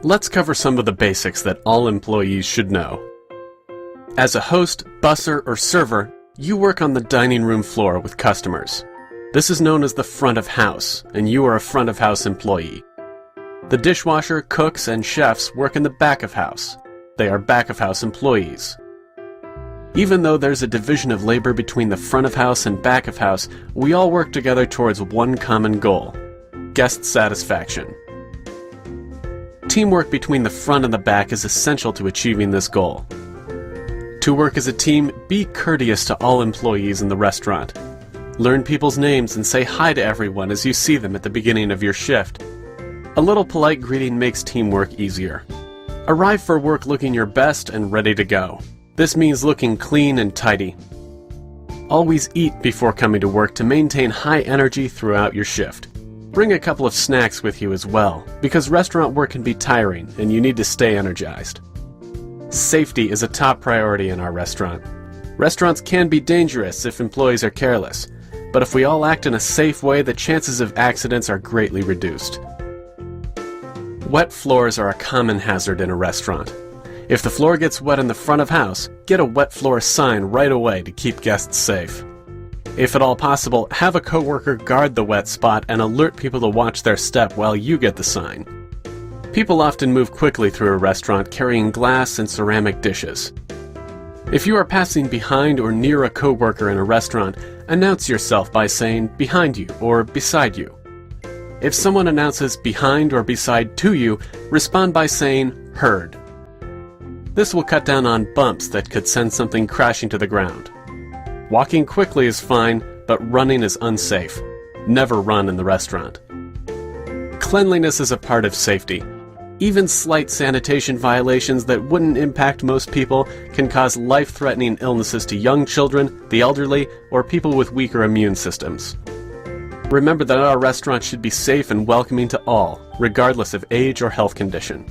Let's cover some of the basics that all employees should know. As a host, busser, or server, you work on the dining room floor with customers. This is known as the front of house, and you are a front of house employee. The dishwasher, cooks, and chefs work in the back of house. They are back of house employees. Even though there's a division of labor between the front of house and back of house, we all work together towards one common goal: guest satisfaction. Teamwork between the front and the back is essential to achieving this goal. To work as a team, be courteous to all employees in the restaurant. Learn people's names and say hi to everyone as you see them at the beginning of your shift. A little polite greeting makes teamwork easier. Arrive for work looking your best and ready to go. This means looking clean and tidy. Always eat before coming to work to maintain high energy throughout your shift. Bring a couple of snacks with you as well, because restaurant work can be tiring and you need to stay energized. Safety is a top priority in our restaurant. Restaurants can be dangerous if employees are careless, but if we all act in a safe way, the chances of accidents are greatly reduced. Wet floors are a common hazard in a restaurant. If the floor gets wet in the front of house, get a wet floor sign right away to keep guests safe. If at all possible, have a coworker guard the wet spot and alert people to watch their step while you get the sign. People often move quickly through a restaurant carrying glass and ceramic dishes. If you are passing behind or near a coworker in a restaurant, announce yourself by saying "behind you" or "beside you." If someone announces "behind" or "beside" to you, respond by saying "heard." This will cut down on bumps that could send something crashing to the ground. Walking quickly is fine, but running is unsafe. Never run in the restaurant. Cleanliness is a part of safety. Even slight sanitation violations that wouldn't impact most people can cause life-threatening illnesses to young children, the elderly, or people with weaker immune systems. Remember that our restaurant should be safe and welcoming to all, regardless of age or health condition.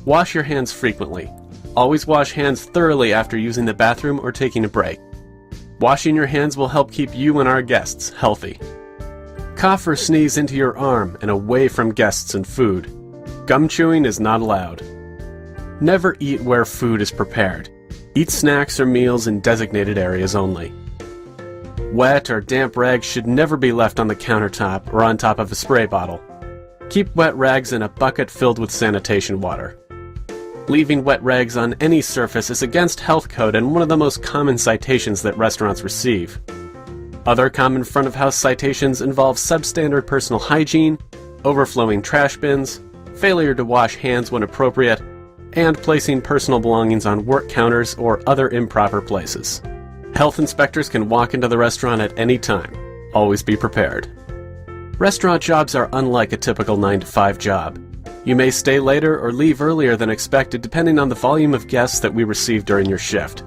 Wash your hands frequently. Always wash hands thoroughly after using the bathroom or taking a break. Washing your hands will help keep you and our guests healthy. Cough or sneeze into your arm and away from guests and food. Gum chewing is not allowed. Never eat where food is prepared. Eat snacks or meals in designated areas only. Wet or damp rags should never be left on the countertop or on top of a spray bottle. Keep wet rags in a bucket filled with sanitation water. Leaving wet rags on any surface is against health code and one of the most common citations that restaurants receive. Other common front-of-house citations involve substandard personal hygiene, overflowing trash bins, failure to wash hands when appropriate, and placing personal belongings on work counters or other improper places. Health inspectors can walk into the restaurant at any time. Always be prepared. Restaurant jobs are unlike a typical 9-to-5 job. You may stay later or leave earlier than expected depending on the volume of guests that we receive during your shift.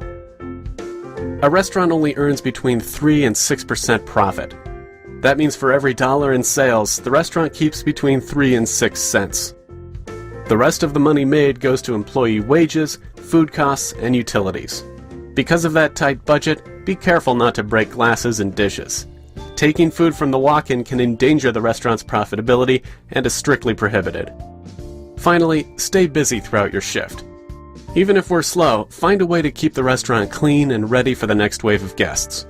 A restaurant only earns between 3 and 6% profit. That means for every dollar in sales, the restaurant keeps between 3 and 6 cents. The rest of the money made goes to employee wages, food costs, and utilities. Because of that tight budget, be careful not to break glasses and dishes. Taking food from the walk-in can endanger the restaurant's profitability and is strictly prohibited. Finally, stay busy throughout your shift. Even if we're slow, find a way to keep the restaurant clean and ready for the next wave of guests.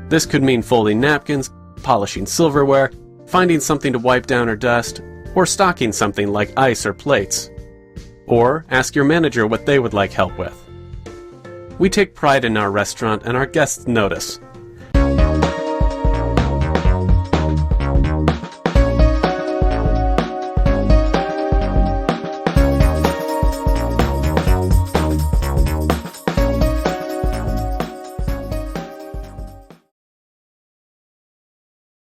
This could mean folding napkins, polishing silverware, finding something to wipe down or dust, or stocking something like ice or plates. Or ask your manager what they would like help with. We take pride in our restaurant and our guests notice.